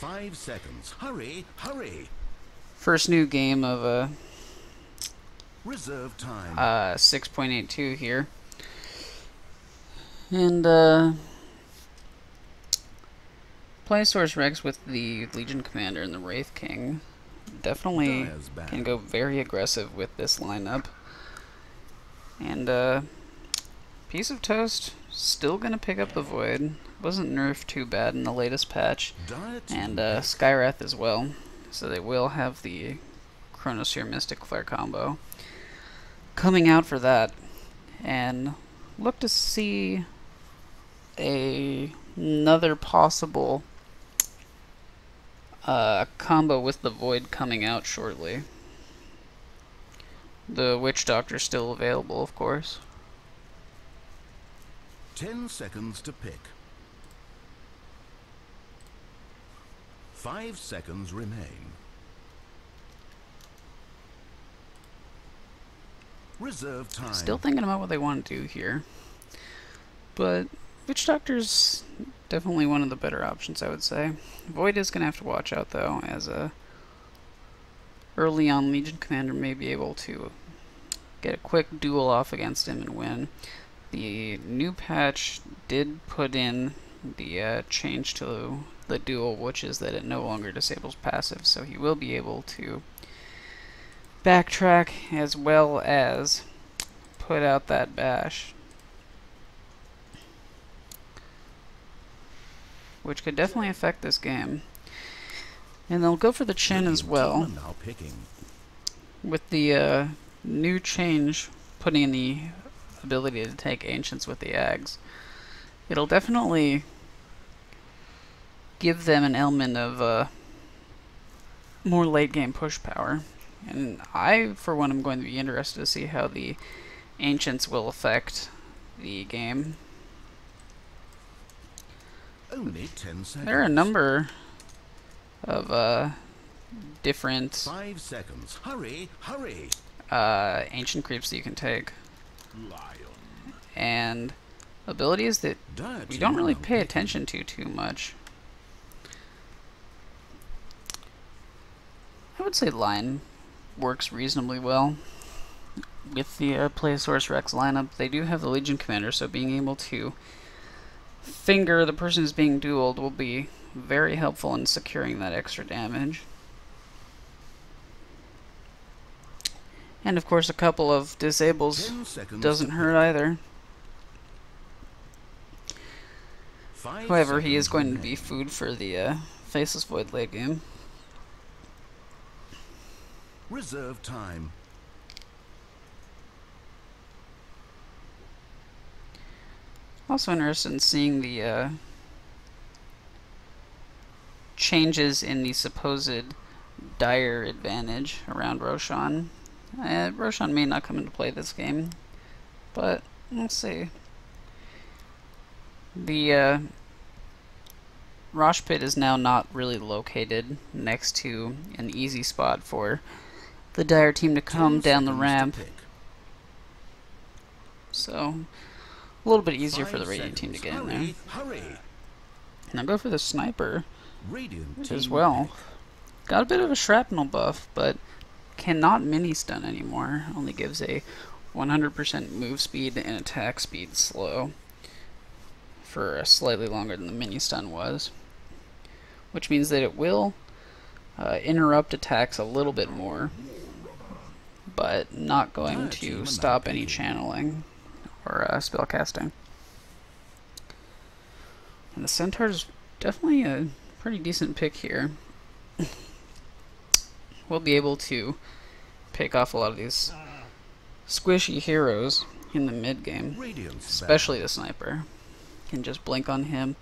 5 seconds. Hurry, hurry. First new game of Reserve time. 6.82 here. And Playasaurus Rex with the Legion Commander and the Wraith King definitely can go very aggressive with this lineup. And Piece of Toast still gonna pick up the Void. Wasn't nerfed too bad in the latest patch. And Skywrath as well. So they will have the Chronosphere Mystic Flare combo coming out for that. And look to see another possible combo with the Void coming out shortly. The Witch Doctor's still available, of course. 10 seconds to pick. 5 seconds remain. Reserve time. Still thinking about what they want to do here. But Witch Doctor's definitely one of the better options, I would say. Void is going to have to watch out, though, as a early on Legion Commander may be able to get a quick duel off against him and win. The new patch did put in the change to the duel, which is that it no longer disables passive, so he will be able to backtrack as well as put out that bash, which could definitely affect this game. And they'll go for the Chin as well, with the new change putting in the ability to take Ancients with the Ags. It'll definitely give them an element of more late game push power. And I, for one, am going to be interested to see how the Ancients will affect the game. Only 10 seconds. There are a number of different 5 seconds. Hurry, hurry. ancient creeps that you can take. And abilities that we don't really pay attention to too much. I would say Lion works reasonably well with the Playasaurus Rex lineup. They do have the Legion Commander, so being able to finger the person who's being dueled will be very helpful in securing that extra damage. And of course a couple of disables doesn't hurt either. However, he is going to be food for the Faceless Void late game. Reserve time. Also interested in seeing the changes in the supposed dire advantage around Roshan. Roshan may not come into play this game, but we'll see. The Rosh Pit is now not really located next to an easy spot for the Dire team to come down the ramp. So, a little bit easier for the Radiant team to get in there. Now go for the Sniper as well. Got a bit of a shrapnel buff, but cannot mini-stun anymore. Only gives a 100% move speed and attack speed slow for slightly longer than the mini-stun was. Which means that it will interrupt attacks a little bit more, but not going to stop any channeling or spellcasting. And the Centaur is definitely a pretty decent pick here. We'll be able to pick off a lot of these squishy heroes in the mid game, especially the Sniper. Can just blink on him,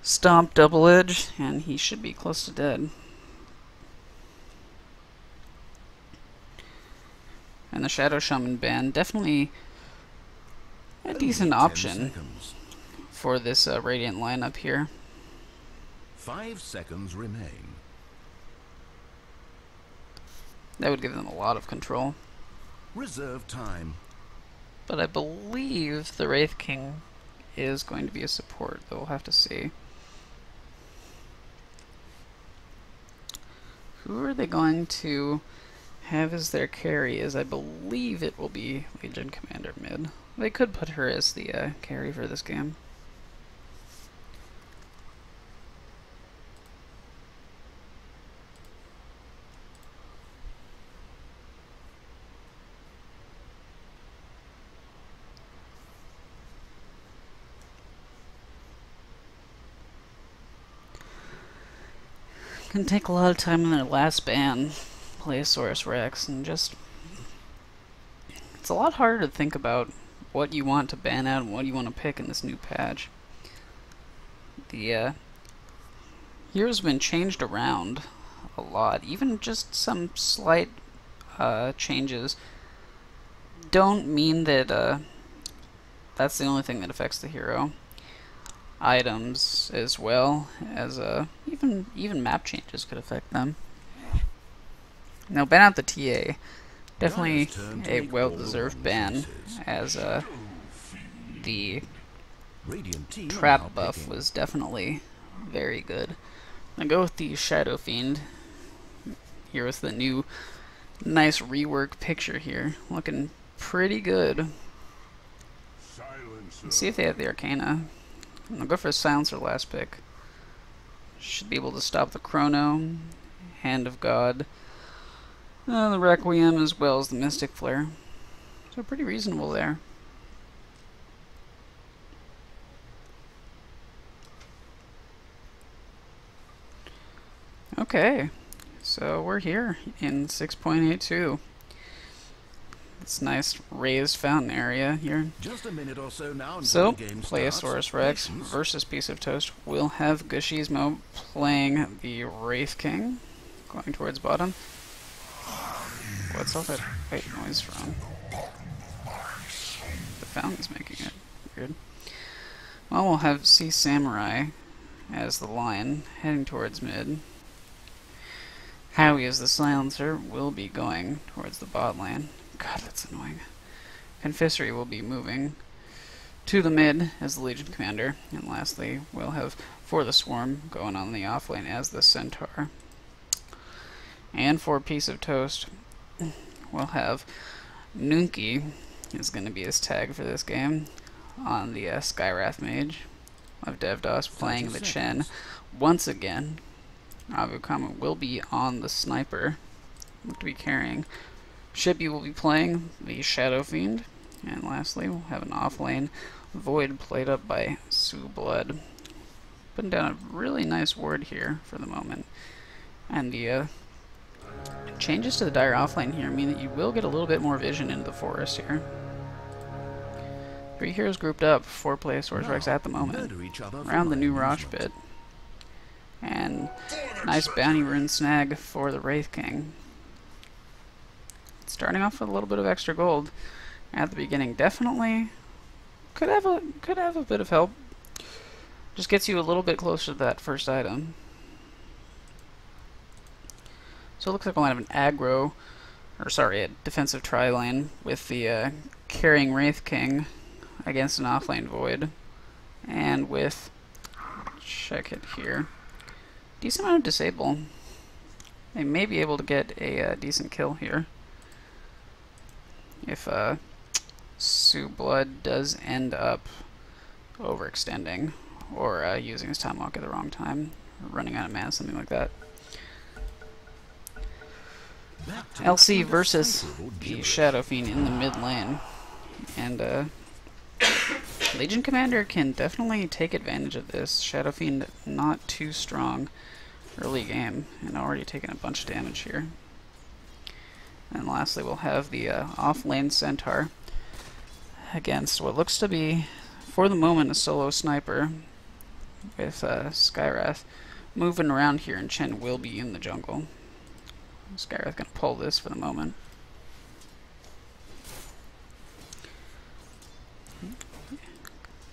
stomp double edge, and he should be close to dead. And the Shadow Shaman band, definitely a decent option for this Radiant lineup here. 5 seconds remain. That would give them a lot of control. Reserve time. But I believe the Wraith King is going to be a support, though we'll have to see. who are they going to have as their carry? As I believe it will be Legion Commander mid. They could put her as the carry for this game. Can take a lot of time in their last ban, Playasaurus Rex, and just it's a lot harder to think about what you want to ban out and what you want to pick in this new patch. The heroes have been changed around a lot, even just some slight changes don't mean that that's the only thing that affects the hero. Items as well as even map changes could affect them. Now, ban out the TA. Definitely a well-deserved ban, as the trap buff was definitely very good. I'll go with the Shadow Fiend here with the new nice rework picture here, looking pretty good. Let's see if they have the Arcana. I'll go for a Silencer last pick. Should be able to stop the Chrono, Hand of God, the Requiem, as well as the Mystic Flare. So pretty reasonable there. Okay, so we're here in 6.82. It's nice raised fountain area here. Just a minute or so now. So, Playasaurus Rex versus Piece of Toast. We'll have Gushismo playing the Wraith King, going towards bottom. What's all that white noise from? The fountain's making it. Weird. Well, we'll have Sea Samurai as the lion, heading towards mid. Howie as the silencer will be going towards the bot lane. God, that's annoying. Confissory will be moving to the mid as the Legion Commander. And lastly, we'll have For the Swarm going on the off lane as the Centaur. And for Piece of Toast, we'll have Nunki is going to be his tag for this game on the Skywrath Mage. We'll have Devdos playing the Chen once again. Avukama will be on the Sniper to be carrying. Shippy will be playing the Shadow Fiend. And lastly, we'll have an off-lane Void played up by Sue Blood. Putting down a really nice ward here for the moment. And the changes to the Dire offlane here mean that you will get a little bit more vision into the forest here. 3 heroes grouped up for Playasaurus Rex at the moment, around the new Rosh bit. And nice bounty rune snag for the Wraith King. Starting off with a little bit of extra gold at the beginning, definitely could have a bit of help. Just gets you a little bit closer to that first item. So it looks like we'll have an aggro, or sorry, a defensive tri-lane with the carrying Wraith King against an offlane Void, and with, check it here, decent amount of disable. They may be able to get a decent kill here if Sue Blood does end up overextending or using his time walk at the wrong time, or running out of mana, something like that. LC versus the Shadow Fiend in the mid lane, and Legion Commander can definitely take advantage of this. Shadow Fiend not too strong early game, and already taking a bunch of damage here. And lastly, we'll have the off-lane Centaur against what looks to be, for the moment, a solo sniper with Skywrath moving around here, and Chen will be in the jungle. Skywrath gonna pull this for the moment.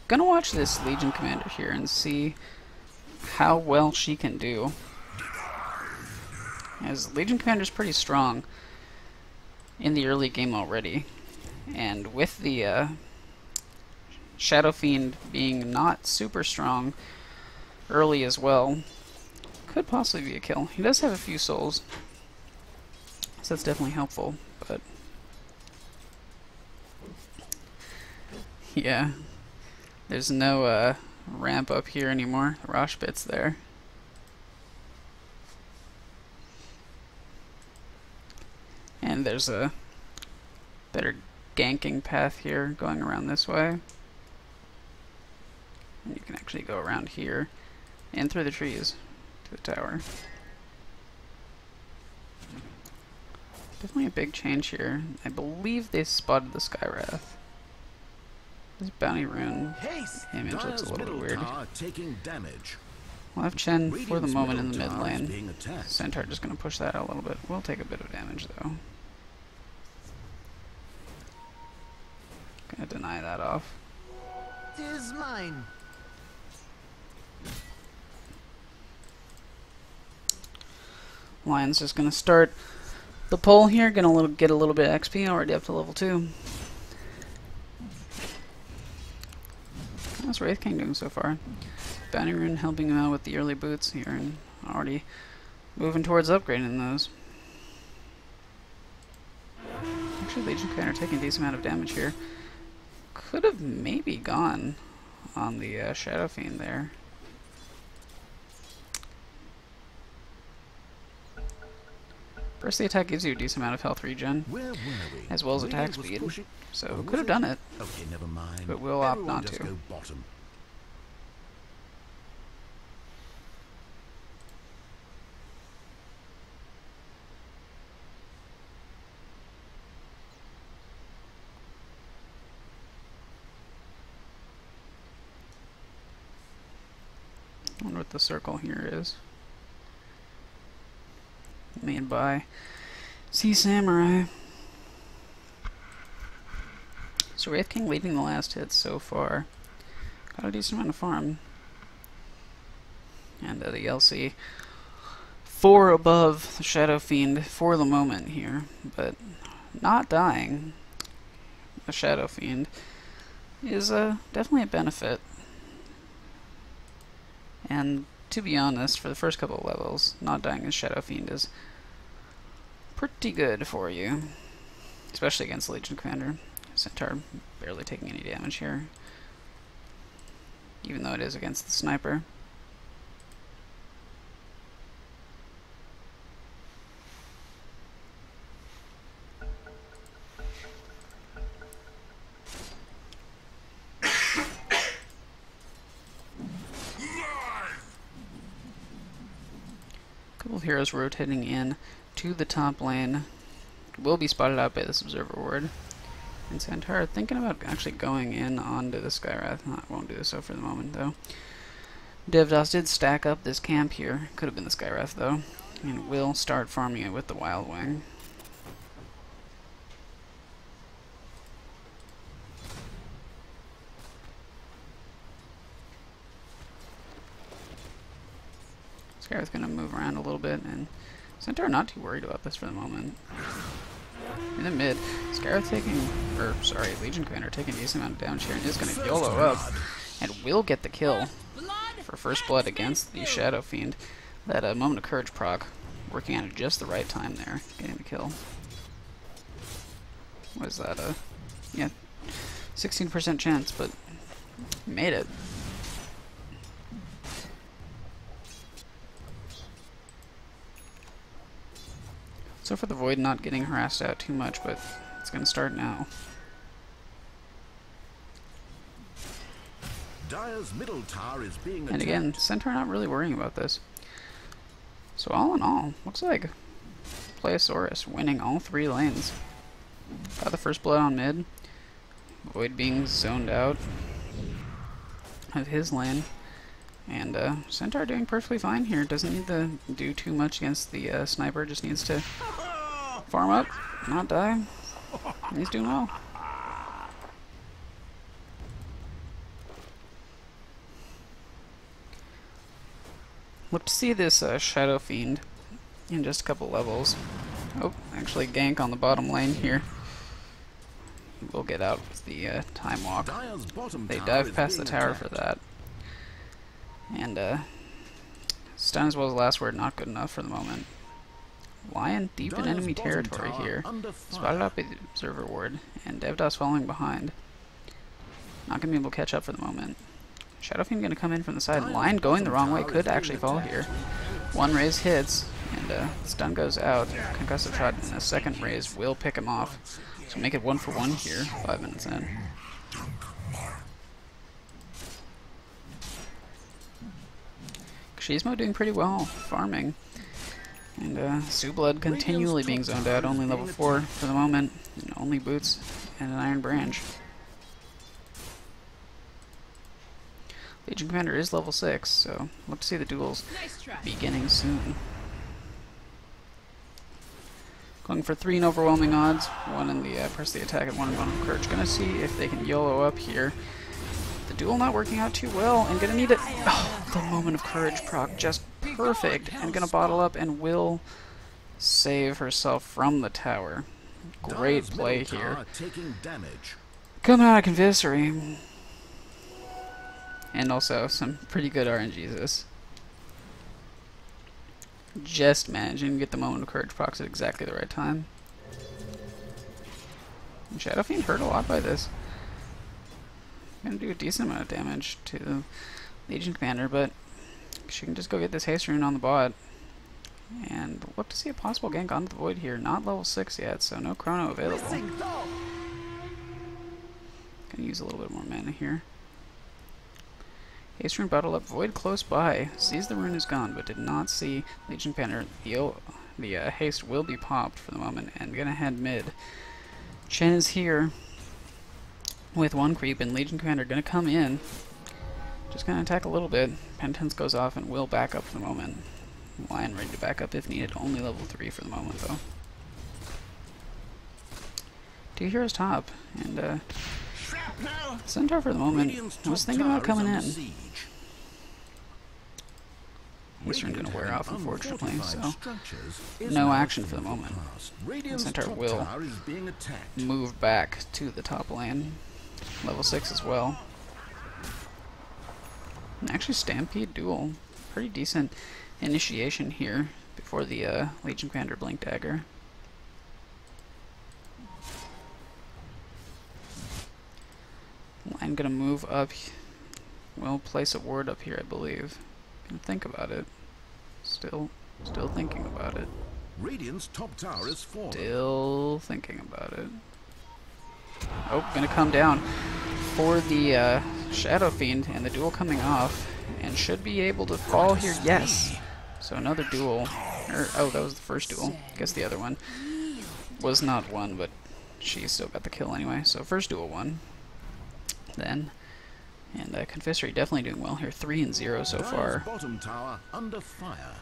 Gonna watch this Legion Commander here and see how well she can do, as Legion Commander is pretty strong in the early game already, and with the Shadow Fiend being not super strong early as well, Could possibly be a kill. He does have a few souls, so that's definitely helpful, but yeah, there's no ramp up here anymore. The Rosh bit's there. And there's a better ganking path here going around this way. And you can actually go around here and through the trees to the tower. Definitely a big change here. I believe they spotted the Skywrath. This bounty rune image looks a little bit weird. We'll have Chen for the moment in the mid lane. Centaur just going to push that out a little bit. We'll take a bit of damage though. Gonna deny that off. 'Tis mine. Lion's just gonna start the pull here. Gonna get a little bit of XP. Already up to level 2. How's Wraith King doing so far? Bounty Rune helping him out with the early boots here, and already moving towards upgrading those. Actually, Legion Commander taking a decent amount of damage here. Could have maybe gone on the Shadow Fiend there. First, the attack gives you a decent amount of health regen, as well as attack speed, so could have done it, okay, never mind. But we'll opt not to. Go bottom. I wonder what the circle here is. Made by Sea Samurai. So Wraith King leading the last hits so far. Got a decent amount of farm. And the LC 4 above the Shadow Fiend for the moment here, but not dying. The Shadow Fiend is definitely a benefit. And to be honest, for the first couple of levels, not dying as Shadow Fiend is pretty good for you, especially against Legion Commander. Centaur barely taking any damage here, even though it is against the sniper. Couple of heroes rotating in to the top lane. Will be spotted out by this Observer Ward. And Centaur thinking about actually going in onto the Skywrath. I won't do so for the moment though. Devdos did stack up this camp here. Could have been the Skywrath though. And will start farming it with the Wild Wing. Skywrath's gonna move around a little bit, and Centaur not too worried about this for the moment. In the mid, Skywrath Legion Commander taking a decent amount of damage here, and is gonna YOLO up, and will get the kill for first blood against the Shadow Fiend. That Moment of Courage proc working out at just the right time there, getting the kill. What is that? Yeah, 16% chance, but made it. So for the Void, not getting harassed out too much, but it's going to start now. Dire's middle tower is being attacked. And again, Centaur not really worrying about this. So all in all, looks like Playasaurus winning all 3 lanes. Got the first blood on mid. Void being zoned out of his lane. And Centaur doing perfectly fine here. Doesn't need to do too much against the sniper. Just needs to farm up, not die. He's doing well. Look to see this Shadow Fiend in just a couple levels. Oh, actually gank on the bottom lane here. We'll get out with the time walk. They dive past the tower for that. And Stun as well as last word, not good enough for the moment. Lion deep in Dire's enemy bottom territory tower here. under fire. Spotted out by the observer ward, and Devdos following behind. Not going to be able to catch up for the moment. Shadow Fiend going to come in from the side. Dire's Lion going the bottom wrong way, tower could is actually being fall attacked. here. One raise hits, and stun goes out. Concussive shot, and a second raise will pick him off. So make it 1-for-1 here, 5 minutes in. Xyzmo doing pretty well, farming. And Zooblood continually being zoned out, only level 4 for the moment. And only boots and an Iron Branch. Legion Commander is level 6, so look to see the duels beginning soon. Going for 3 in overwhelming odds, 1 in the press the attack and 1 in Bone of Courage. Gonna see if they can YOLO up here. The duel not working out too well, and gonna need it. Oh, the Moment of Courage proc just perfect, and gonna bottle up and will save herself from the tower. Great Dire's play middle here. tower taking damage. Coming out of Convisory. And also some pretty good RNGs. Just managing to get the Moment of Courage procs at exactly the right time. And Shadow Fiend hurt a lot by this. Gonna do a decent amount of damage to the Legion Commander, but she can just go get this haste rune on the bot. And look to see a possible gank onto the Void here. Not level 6 yet, so no chrono available. Gonna use a little bit more mana here. Haste rune bottled up, Void close by. Sees the rune is gone, but did not see Legion Commander. The haste will be popped for the moment, and gonna head mid. Chen is here with 1 creep, and Legion Commander gonna come in. Just gonna attack a little bit. Penitence goes off and will back up for the moment. Lion ready to back up if needed. Only level 3 for the moment, though. 2 heroes top, and Centaur for the moment. I was thinking about coming in. Haste rune gonna wear off, unfortunately, so no action for the moment. Centaur will move back to the top lane. Level 6 as well. And actually, Stampede duel. Pretty decent initiation here before the Legion Commander Blink Dagger. I'm gonna move up. We'll place a ward up here, I believe. Gonna think about it. Still thinking about it. Radiant's top tower is fallen. Still thinking about it. Oh, gonna come down for the Shadow Fiend, and the duel coming off, and should be able to fall here. Yes. So another duel. Oh, that was the first duel. I guess the other one was not one, but she still got the kill anyway. So first duel won. Then, and Confisory definitely doing well here. 3 and 0 so far. Bottom tower under fire.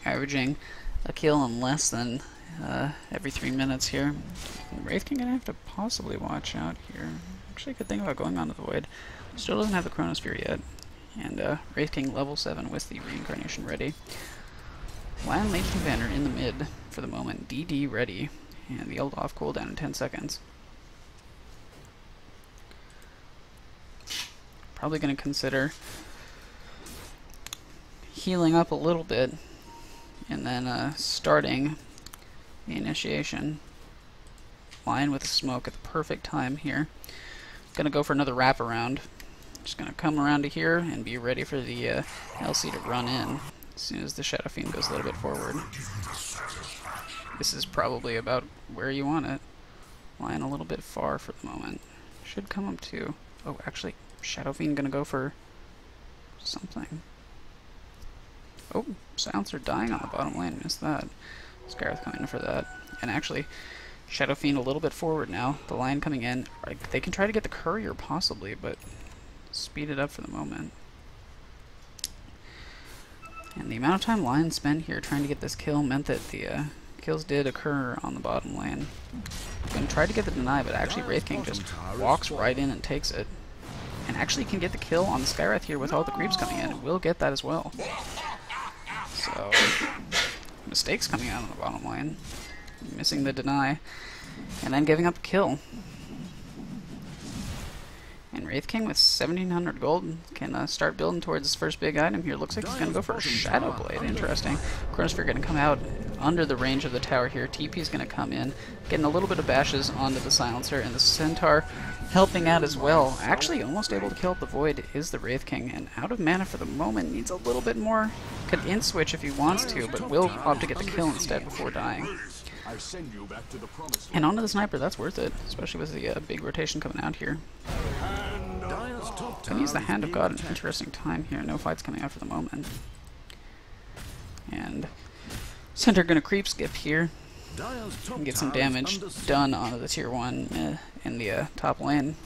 Averaging a kill in less than every 3 minutes here. Wraith King gonna have to possibly watch out here. Actually, could think about going on to the Void. Still doesn't have the Chronosphere yet. And Wraith King level 7 with the Reincarnation ready. Lion Legion Commander in the mid for the moment. DD ready. And the ult off cooldown in 10 seconds. Probably going to consider healing up a little bit and then starting the initiation. Lion with the smoke at the perfect time here. Going to go for another wraparound. Just going to come around to here and be ready for the LC to run in as soon as the Shadow Fiend goes a little bit forward. This is probably about where you want it. Lion a little bit far for the moment. Should come up too. Oh, actually, Shadow Fiend gonna go for something. Oh, Silencer dying on the bottom lane. Missed that. Scareth coming in for that. And actually, Shadow Fiend a little bit forward now. The Lion coming in. They can try to get the Courier possibly, but speed it up for the moment. And the amount of time Lion spent here trying to get this kill meant that the kills did occur on the bottom lane. Gonna try to get the deny, but actually Wraith King just walks right in and takes it. And actually can get the kill on the Skywrath here with all the creeps coming in. Will get that as well. So, mistakes coming out on the bottom lane. Missing the deny. And then giving up the kill. And Wraith King with 1,700 gold can start building towards his first big item here. Looks like he's going to go for a Shadow Blade. Interesting. Chronosphere going to come out under the range of the tower here. TP is going to come in, getting a little bit of bashes onto the Silencer, and the Centaur helping out as well. Actually almost able to kill up the Void is the Wraith King, and out of mana for the moment. Needs a little bit more. Could in-switch if he wants to, but will opt to get the kill instead before dying. And onto the Sniper, that's worth it, especially with the big rotation coming out here. Can use the Hand of God, an interesting time here. No fights coming out for the moment. And Centaur gonna creep skip here and get some damage done onto the tier 1 in the top lane.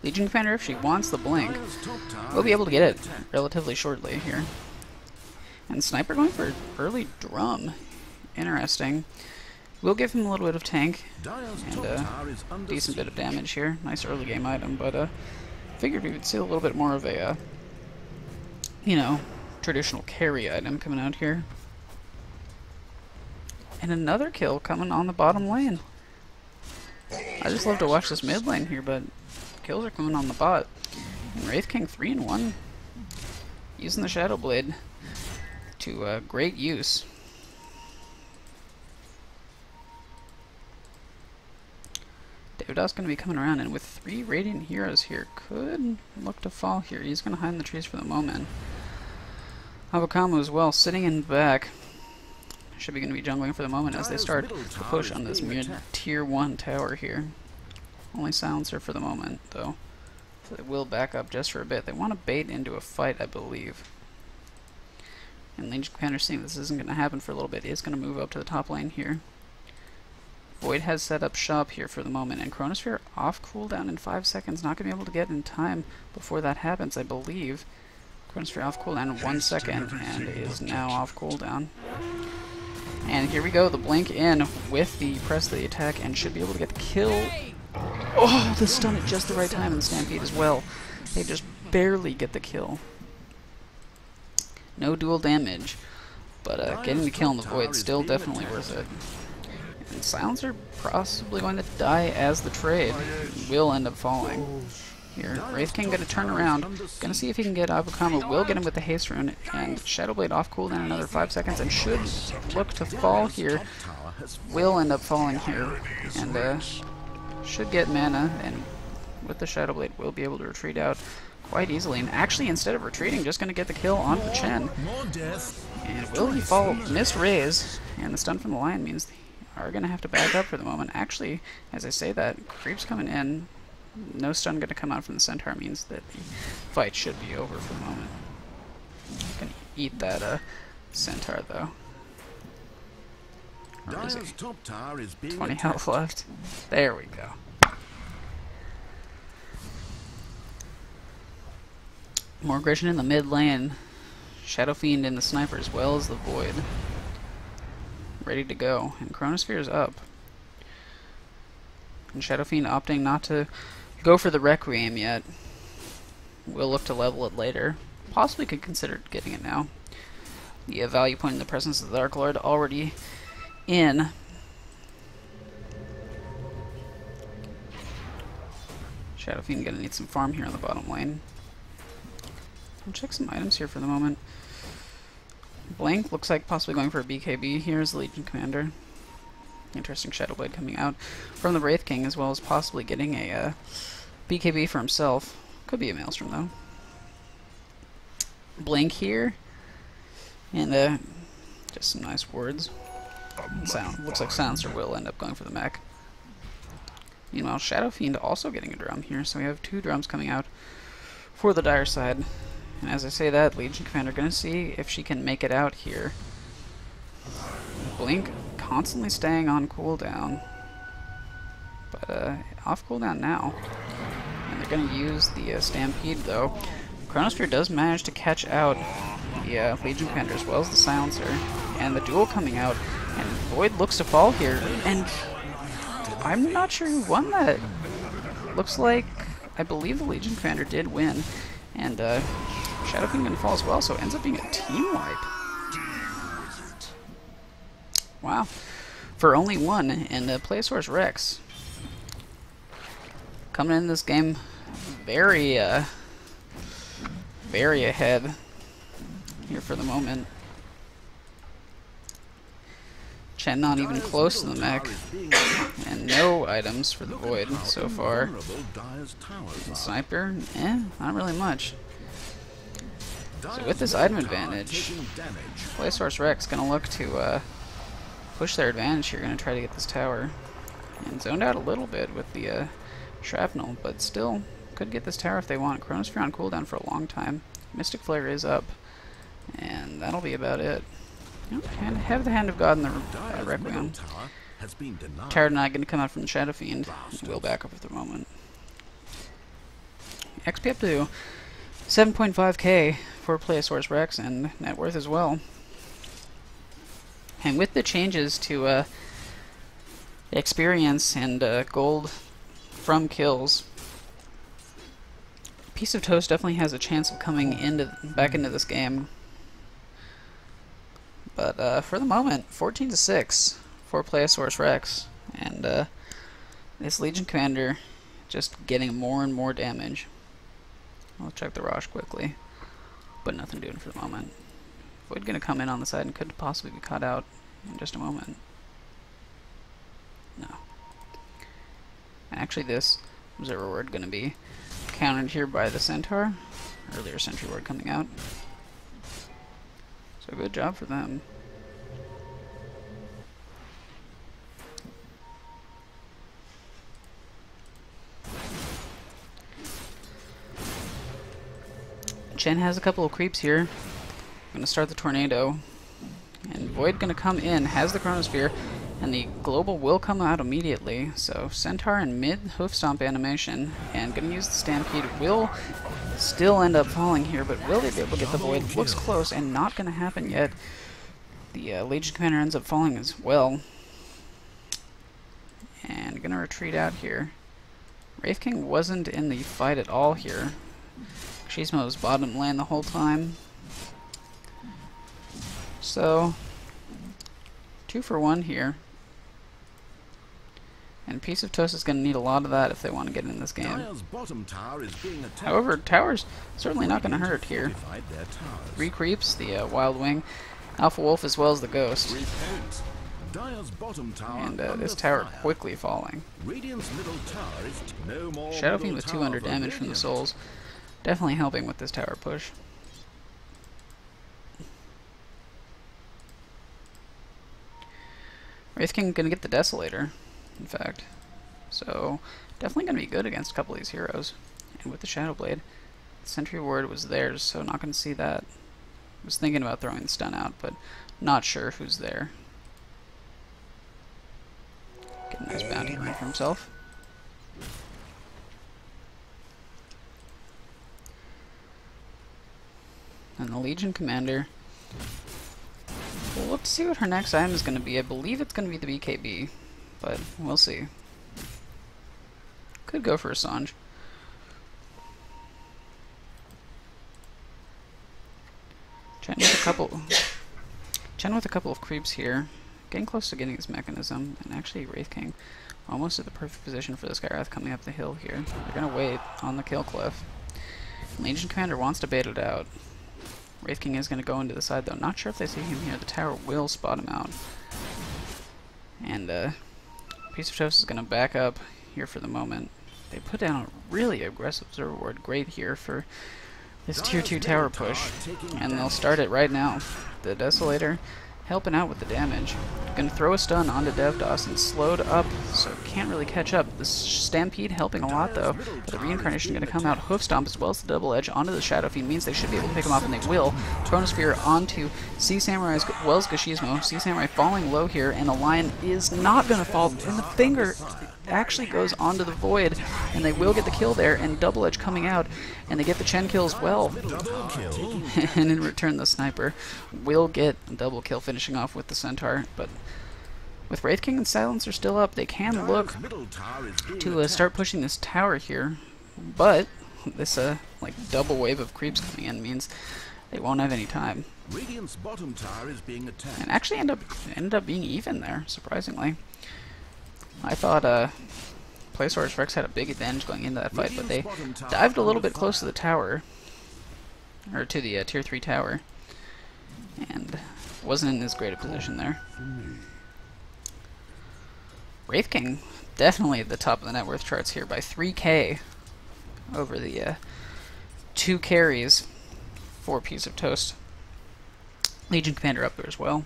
Legion Commander, if she wants the blink, will be able to get it relatively shortly here. And Sniper going for early drum. Interesting. We'll give him a little bit of tank and a decent bit of damage here. Nice early game item, but figured we would see a little bit more of a, you know, traditional carry item coming out here. And another kill coming on the bottom lane. I just love to watch this mid lane here, but kills are coming on the bot. And Wraith King 3-in-1. Using the Shadow Blade to great use. Davidoff's going to be coming around, and with 3 Radiant Heroes here, could look to fall here. He's going to hide in the trees for the moment. Avocamo as well, sitting in back. Should be going to be jungling for the moment as they start to push on this mid tier 1 tower here. Only Silencer for the moment, though. So they will back up just for a bit. They want to bait into a fight, I believe. And Legion Commander, seeing this isn't going to happen for a little bit, is going to move up to the top lane here. Void has set up shop here for the moment, and Chronosphere off cooldown in 5 seconds. Not going to be able to get in time before that happens, I believe. Chronosphere off cooldown in 1 second, and is now off cooldown. And here we go, the blink in with the press of the attack, and should be able to get the kill. Oh, the stun at just the right time, and the Stampede as well. They just barely get the kill. No dual damage, but getting the kill in the Void still definitely worth it. And Silencer possibly going to die as the trade. Will end up falling. Here, Wraith King gonna turn around, gonna see if he can get Avocamo, will get him with the haste rune, and Shadow Blade off cooldown another 5 seconds, and should look to fall here. Will end up falling here, and should get mana, and with the Shadow Blade will be able to retreat out quite easily, and actually instead of retreating, just gonna get the kill on the Chen. And will he fall? Missed raise, and the stun from the Lion means they are gonna have to back up for the moment. Actually, as I say that, creep's coming in. No stun going to come out from the Centaur means that the fight should be over for the moment. Gonna eat that Centaur though. Or is he? 20 health left. There we go. More aggression in the mid lane. Shadow Fiend and the Sniper as well as the Void. Ready to go. And Chronosphere is up. And Shadow Fiend opting not to go for the Requiem yet. We'll look to level it later. Possibly could consider getting it now. The value point in the presence of the Dark Lord already in. Shadow Fiend gonna need some farm here on the bottom lane. I'll check some items here for the moment. Blank looks like possibly going for a BKB here as the Legion Commander. Interesting Shadow Blade coming out from the Wraith King, as well as possibly getting a BKB for himself. Could be a Maelstrom though. Blink here, and just some nice words. Looks like Silencer will end up going for the mech. Meanwhile, Shadow Fiend also getting a drum here, so we have 2 drums coming out for the dire side. And as I say that, Legion Commander gonna see if she can make it out here. Blink constantly staying on cooldown, but off cooldown now, and they're going to use the Stampede though. Chronosphere does manage to catch out the Legion Commander as well as the Silencer, and the duel coming out, and Void looks to fall here, and I'm not sure who won that. Looks like, I believe the Legion Commander did win, and Shadow Fiend going to fall as well, so it ends up being a team wipe. Wow. For only one, and Playasaurus Rex coming in this game very, very ahead here for the moment. Chen not even close to the mech, and no items for the Void so far. And Sniper, not really much. So with this item advantage, Playasaurus Rex gonna look to push their advantage here, gonna try to get this tower. And zoned out a little bit with the shrapnel, but still could get this tower if they want. Chronosphere on cooldown for a long time. Mystic Flare is up, and that'll be about it. And have the Hand of God in the Requiem. Tower not going to come out from the Shadow Fiend. We'll back up for the moment. XP up to 7.5k for Playasaurus Rex, and net worth as well. And with the changes to experience and gold from kills, Piece of Toast definitely has a chance of coming back into this game. But for the moment, 14-6 for Playasaurus Rex, and this Legion Commander just getting more and more damage. I'll check the Rosh quickly, but nothing doing for the moment. Void gonna come in on the side and could possibly be caught out in just a moment. No. Actually, this Observer Ward gonna be countered here by the Centaur. Earlier Sentry Ward coming out. So good job for them. Chen has a couple of creeps here. I'm going to start the Tornado. And Void going to come in, has the Chronosphere, and the Global will come out immediately. So Centaur in mid hoof stomp animation, and going to use the Stampede. Will still end up falling here, but will they be able to get the Void? Looks close and not going to happen yet. The Legion Commander ends up falling as well. And going to retreat out here. Wraith King wasn't in the fight at all here. Shismo was bottom lane the whole time. So, 2 for 1 here. And Piece of Toast is going to need a lot of that if they want to get in this game. However, tower's certainly not going to hurt here. 3 creeps, the Wild Wing, Alpha Wolf, as well as the Ghost. And this tower quickly falling. Shadow Fiend with 200 damage from the souls. Definitely helping with this tower push. Wraith King gonna get the Desolator, in fact. So, definitely gonna be good against a couple of these heroes. And with the Shadow Blade, the Sentry Ward was theirs, so not gonna see that. Was thinking about throwing the stun out, but not sure who's there. Get a nice bounty run for himself. And the Legion Commander will look to see what her next item is going to be. I believe it's going to be the BKB, but we'll see. Could go for a Sanj. Chen with a couple of creeps here. Getting close to getting his mechanism, and actually Wraith King almost at the perfect position for the Skywrath coming up the hill here. They're going to wait on the kill cliff. Legion Commander wants to bait it out. Wraith King is going to go into the side though. Not sure if they see him here. The tower will spot him out. And Piece of Toast is going to back up here for the moment. They put down a really aggressive Observer Ward. Great here for this tier 2 tower push. And they'll start it right now. The Desolator helping out with the damage. Gonna throw a stun onto DevDOS and slowed up, so can't really catch up. The Stampede helping a lot though. But the Reincarnation gonna come out, Hoof Stomp as well as the Double Edge onto the Shadow Fiend means they should be able to pick him off, and they will. Chronosphere onto Sea Samurai as well as Gashismo. Sea Samurai falling low here, and the Lion is not gonna fall, and the Finger actually goes onto the Void, and they will get the kill there, and Double Edge coming out, and they get the Chen kill as well. And in return the Sniper will get a double kill, finishing off with the Centaur. But with Wraith King and Silencer still up, they can look to start pushing this tower here, but this like double wave of creeps coming in means they won't have any time. And actually ended up being even there, surprisingly. I thought Playasaurus Rex had a big advantage going into that fight, but they dived a little bit close to the tower, or to the tier 3 tower, and wasn't in as great a position there. Wraith King, definitely at the top of the net worth charts here by 3k over the 2 carries for Piece of Toast. Legion Commander up there as well.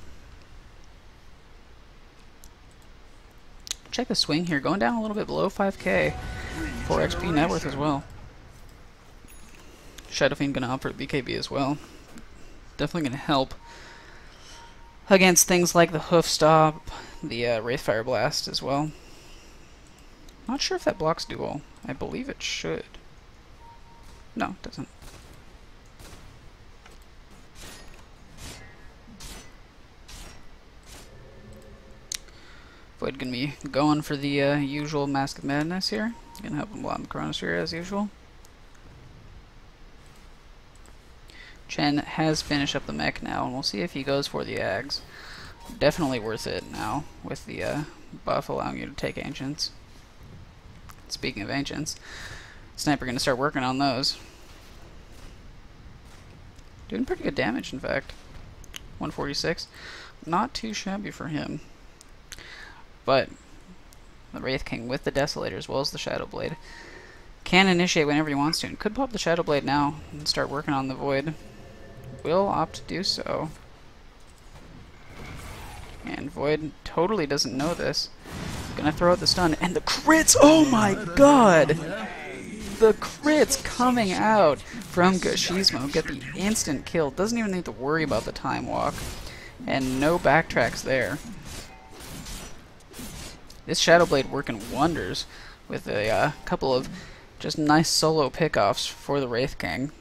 Check the swing here, going down a little bit below 5k for XP net worth as well. Shadow Fiend gonna offer BKB as well. Definitely gonna help against things like the Hoof Stop, the Wraithfire Blast as well. Not sure if that blocks duel. I believe it should. No, it doesn't. Void gonna be going for the usual Mask of Madness here. Gonna help him block the Chronosphere as usual. Chen has finished up the mech now, and we'll see if he goes for the Ags. Definitely worth it now, with the buff allowing you to take Ancients. Speaking of Ancients, Sniper gonna start working on those. Doing pretty good damage, in fact. 146. Not too shabby for him. But the Wraith King with the Desolator as well as the Shadow Blade can initiate whenever he wants to, and could pop the Shadow Blade now and start working on the Void. Will opt to do so. And Void totally doesn't know this. Gonna throw out the stun, and the crits! Oh my god! The crits coming out from Gashismo. Get the instant kill. Doesn't even need to worry about the time walk. And no backtracks there. This Shadow Blade working wonders with a couple of just nice solo pickoffs for the Wraith King.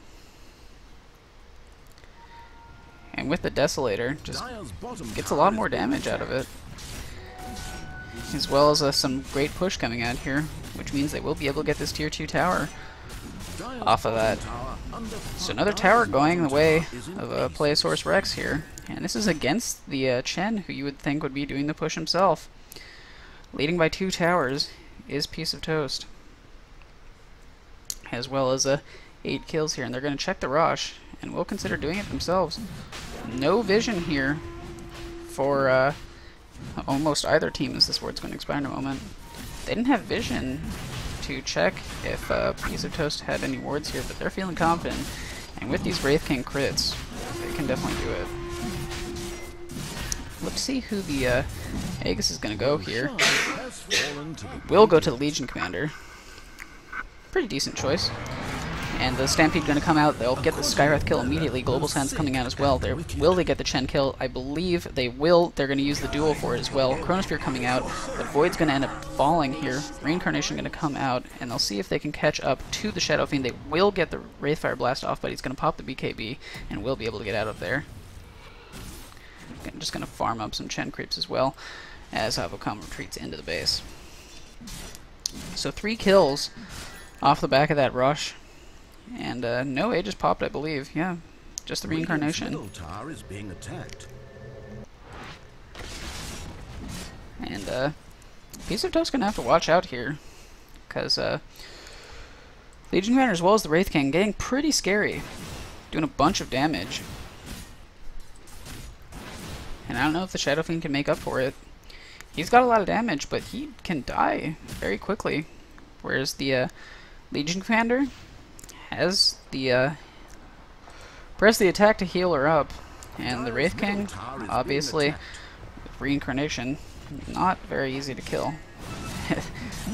And with the Desolator, just gets a lot more damage out of it. As well as some great push coming out here, which means they will be able to get this tier 2 tower off of that. So another tower going the way of Playasaurus Rex here. And this is against the Chen, who you would think would be doing the push himself. Leading by 2 towers is Piece of Toast. As well as 8 kills here. And they're going to check the rush, and will consider doing it themselves. No vision here for almost either team, as this word's going to expire in a moment. They didn't have vision to check if Piece of Toast had any wards here, but they're feeling confident. And with these Wraith King crits, they can definitely do it. Let's see who the Aegis is going to go here. Will go to the Legion Commander. Pretty decent choice. And the Stampede going to come out. They'll get the Skywrath kill immediately. Global Sense coming out as well. Will they get the Chen kill? I believe they will. They're going to use the duel for it as well. Chronosphere coming out. The Void's going to end up falling here. Reincarnation going to come out, and they'll see if they can catch up to the Shadow Fiend. They will get the Wraithfire Blast off, but he's going to pop the BKB and will be able to get out of there. I'm just going to farm up some Chen creeps as well as Avocom retreats into the base. So 3 kills off the back of that rush. And no Aegis popped, I believe. Yeah, just the Reincarnation. And Piece of Toast gonna have to watch out here, because Legion Commander as well as the Wraith King getting pretty scary, doing a bunch of damage. And I don't know if the Shadow Fiend can make up for it. He's got a lot of damage, but he can die very quickly, whereas the Legion Commander has the press the attack to heal her up, and the Wraith King, obviously, with Reincarnation, not very easy to kill.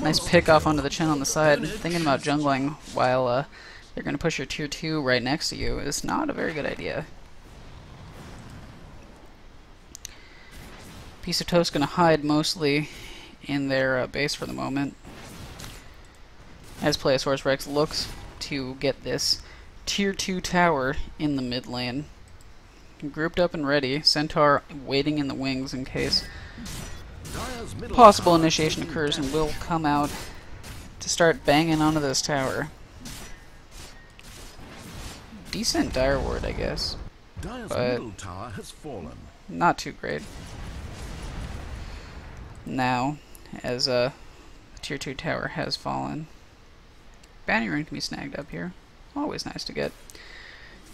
Nice pick off onto the Chen on the side. Thinking about jungling while they're going to push your tier 2 right next to you is not a very good idea. Piece of Toast going to hide mostly in their base for the moment, as Playasaurus Rex looks to get this tier 2 tower in the mid lane. Grouped up and ready, Centaur waiting in the wings in case possible initiation occurs, and will come out to start banging onto this tower. Decent Dire Ward, I guess, but not too great. Now, as Tier 2 tower has fallen. Bounty rune can be snagged up here. Always nice to get.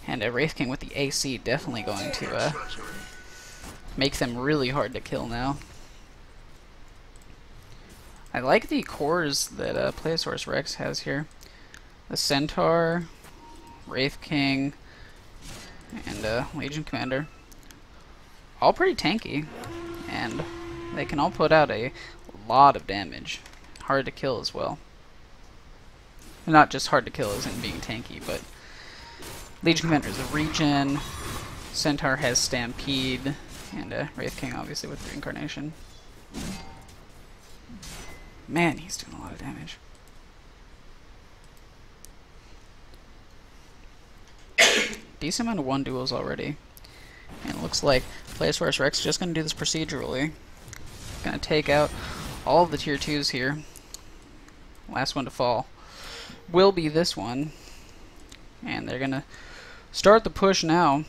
And a Wraith King with the AC definitely going to make them really hard to kill now. I like the cores that Playasaurus Rex has here. The Centaur, Wraith King, and Legion Commander. All pretty tanky, and they can all put out a lot of damage. Hard to kill as well. Not just hard to kill as in being tanky, but Legion Commander is a regen, Centaur has Stampede, and Wraith King obviously with Reincarnation. Man, he's doing a lot of damage. Decent amount of 1 duels already. And it looks like Playasaurus Rex is just going to do this procedurally. Going to take out all of the tier 2s here. Last one to fall will be this one. And they're going to start the push now.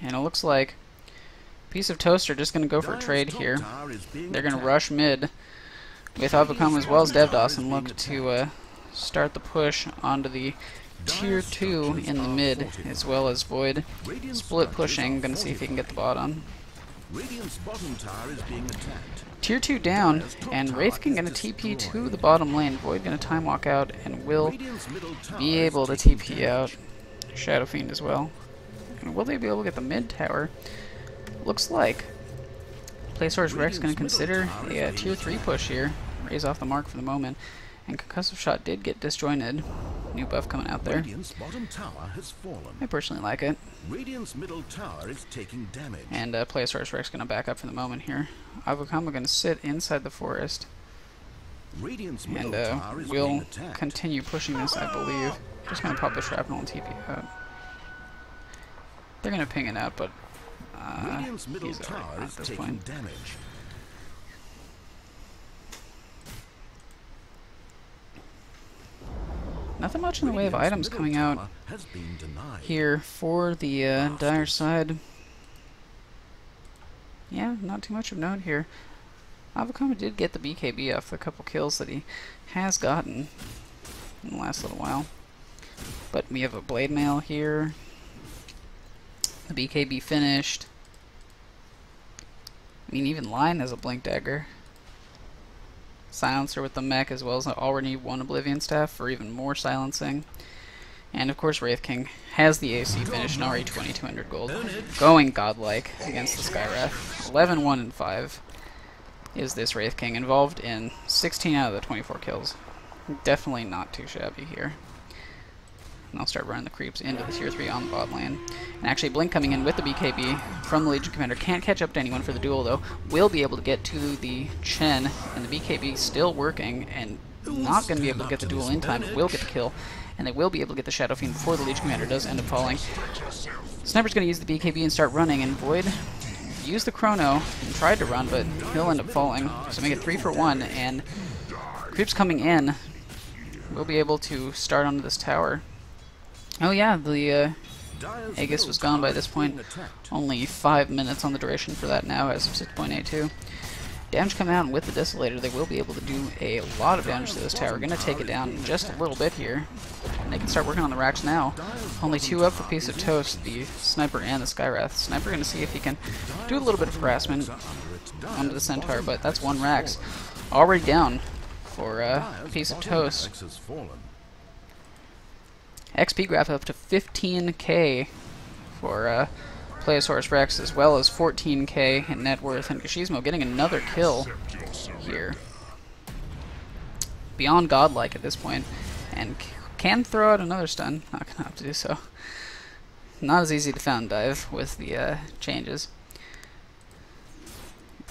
And it looks like Piece of Toast are just going to go for a trade here. They're going to rush mid with Avocom as well as Devdos and look to start the push onto the tier 2 in the mid, as well as Void. Split pushing, gonna see if he can get the bottom. Tier 2 down, and Wraith King gonna TP to the bottom lane. Void gonna time walk out and will be able to TP out. Shadow Fiend as well. And will they be able to get the mid tower? Looks like Playasaurus Rex gonna consider a tier 3 push here. Raise off the mark for the moment. And Concussive Shot did get disjointed. New buff coming out there. I personally like it. Middle tower is taking damage. And Playasaurus Rex gonna back up for the moment here. Avocama gonna sit inside the forest. And we'll continue pushing this, I believe. Just gonna pop the shrapnel and TP out. They're gonna ping it out, but he's alright at this point. Damage. Nothing much in the way of items coming out here for the Dire side. Yeah, not too much of note here. Avocama did get the BKB off the couple kills that he has gotten in the last little while. But we have a Blade Mail here. The BKB finished. I mean, even Lion has a Blink Dagger. Silencer with the mech, as well as already 1 Oblivion Staff for even more silencing. And of course Wraith King has the AC finish and already 2200 gold. Going godlike against the Skyrath. 11-1 and 5 is this Wraith King, involved in 16 out of the 24 kills. Definitely not too shabby here. And I'll start running the creeps into the tier 3 on the bot lane. And actually Blink coming in with the BKB from the Legion Commander. Can't catch up to anyone for the duel though. Will be able to get to the Chen, and the BKB still working, and not going to be able to get the duel in time. Will get the kill, and they will be able to get the Shadow Fiend before the Legion Commander does end up falling. Sniper's going to use the BKB and start running, and Void used the Chrono and tried to run, but he'll end up falling. So make it 3 for 1, and creeps coming in will be able to start onto this tower. Oh yeah, the Aegis was gone by this point. Only 5 minutes on the duration for that now, as of 6.82. Damage coming out, and with the Desolator, they will be able to do a lot of damage to this tower. Going to take it down just a little bit here. And they can start working on the racks now. Only 2 up for Piece of Toast, the Sniper and the Skyrath. Sniper going to see if he can do a little bit of harassment onto the Centaur, but that's 1 racks. Already down for Piece of Toast. XP graph up to 15k for Playasaurus Rex, as well as 14k in net worth, and Gashismo getting another kill here. Beyond godlike at this point, and can throw out another stun. Not gonna have to do so. Not as easy to found dive with the changes.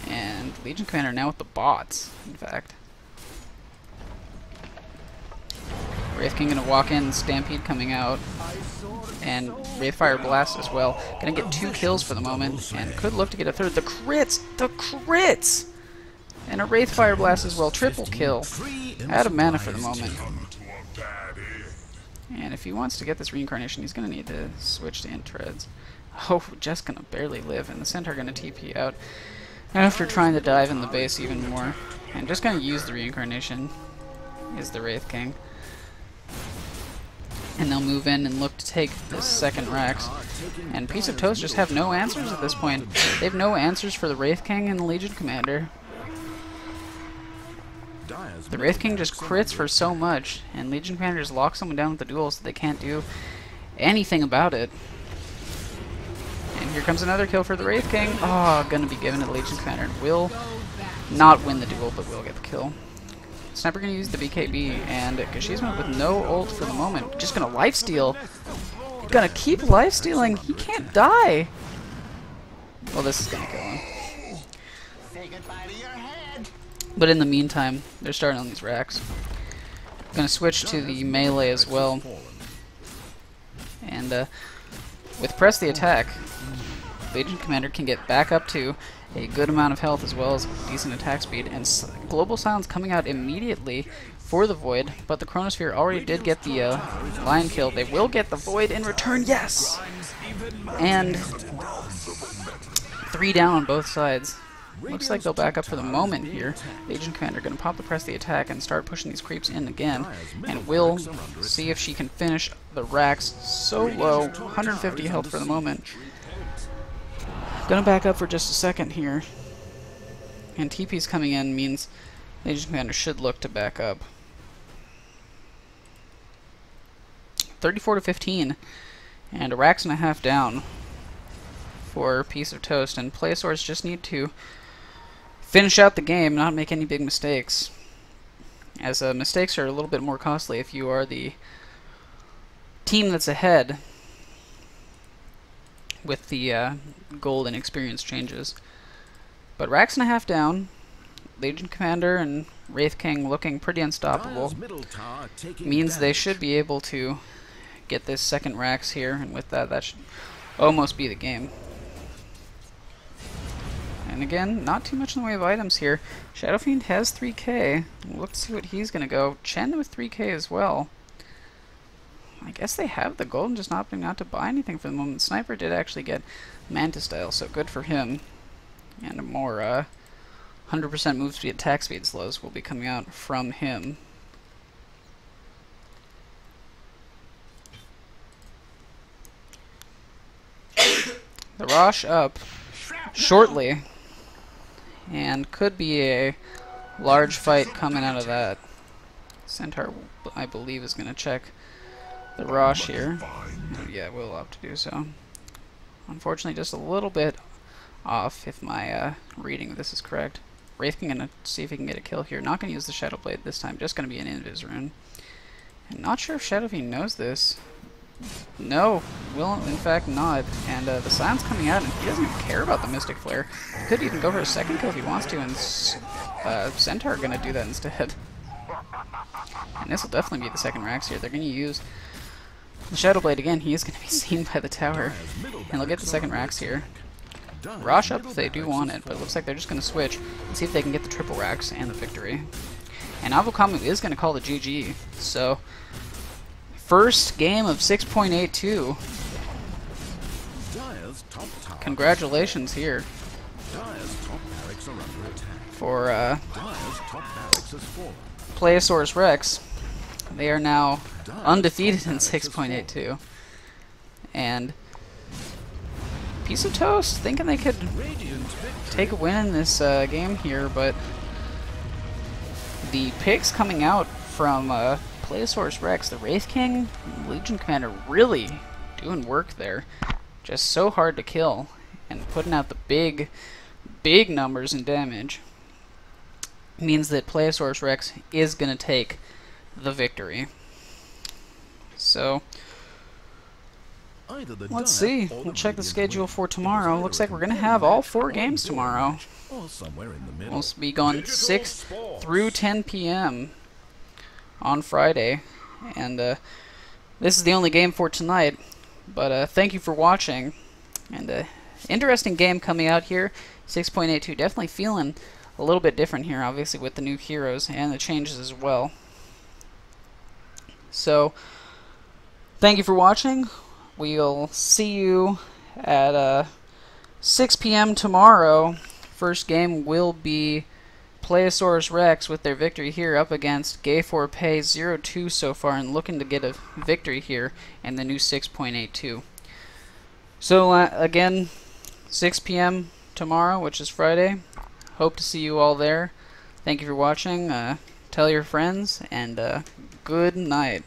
And Legion Commander now with the bots, in fact. Wraith King gonna walk in, Stampede coming out, and Wraithfire Blast as well. Gonna get 2 kills for the moment, and could look to get a third. The crits! The crits! And a Wraithfire Blast as well. Triple kill. Out of mana for the moment. And if he wants to get this Reincarnation, he's gonna need to switch to Intreads. Oh, just gonna barely live, and the Centaur gonna TP out after trying to dive in the base even more. And just gonna use the Reincarnation is the Wraith King. And they'll move in and look to take this second Rax. And Piece of Toast just have no answers at this point. They have no answers for the Wraith King and the Legion Commander. The Wraith King just crits for so much, and Legion Commander just locks someone down with the duel so they can't do anything about it. And here comes another kill for the Wraith King. Oh, gonna be given to the Legion Commander and will not win the duel, but will get the kill. Sniper gonna use the BKB, and Gashizma with no ult for the moment. Just gonna lifesteal. Gonna keep lifestealing. He can't die. Well, this is gonna kill him. But in the meantime, they're starting on these racks. Gonna switch to the melee as well. And with press the attack, Legion Commander can get back up to a good amount of health as well as decent attack speed, and Global Silence coming out immediately for the Void, but the Chronosphere already did get the Lion kill. They will get the Void in return, yes! And 3 down on both sides. Looks like they'll back up for the moment here. Legion Commander going to pop the press the attack and start pushing these creeps in again, and will see if she can finish the racks so low, 150 health for the moment. Gonna back up for just a second here, and TP's coming in means Legion Commander should look to back up. 34 to 15, and a Rax and a half down for Piece of Toast, and Playasaurus just need to finish out the game, not make any big mistakes, as mistakes are a little bit more costly if you are the team that's ahead with the gold and experience changes. But Rax and a half down, Legion Commander and Wraith King looking pretty unstoppable. Means they should be able to get this second Rax here, and with that, that should almost be the game. And again, not too much in the way of items here. Shadow Fiend has 3k. Let's see what he's gonna go. Chen with 3k as well. I guess they have the gold and just opting not to buy anything for the moment. Sniper did actually get Mantis Style, so good for him. And a more 100% move speed, attack speed slows will be coming out from him. The Rosh up shortly, and could be a large fight coming out of that. Centaur, I believe, is going to check the Rosh here. Yeah, we'll opt to do so. Unfortunately, just a little bit off if my reading of this is correct. Wraith King going to see if he can get a kill here. Not going to use the Shadow Blade this time, just going to be an Invis rune. And not sure if Shadow Fiend knows this. No, will in fact not. And the Silence coming out, and he doesn't even care about the Mystic Flare. He could even go for a second kill if he wants to, and Centaur are going to do that instead. And this will definitely be the second Rax here. They're going to use the Shadow Blade again. He is going to be seen by the tower, and they'll get the second Rax here. Rosh up if they do want it, but it looks like they're just going to switch and see if they can get the triple Rax and the victory. And Avokamu is going to call the GG. So, first game of 6.82. Congratulations here for Playasaurus Rex. They are now undefeated in 6.82. And Piece of Toast thinking they could take a win in this game here, but the picks coming out from Playasaurus Rex, the Wraith King, Legion Commander really doing work there. Just so hard to kill and putting out the big numbers in damage means that Playasaurus Rex is going to take the victory. So, let's see. We'll check the schedule for tomorrow. Looks like we're going to have all 4 games tomorrow. We'll be going 6 through 10 p.m. on Friday. And this is the only game for tonight. But thank you for watching. And interesting game coming out here. 6.82. Definitely feeling a little bit different here, obviously, with the new heroes and the changes as well. So, thank you for watching. We'll see you at 6 p.m. tomorrow. First game will be Playasaurus Rex with their victory here up against Gay4Pay 0-2 so far and looking to get a victory here in the new 6.82. So again, 6 p.m. tomorrow, which is Friday. Hope to see you all there. Thank you for watching. Tell your friends, and good night.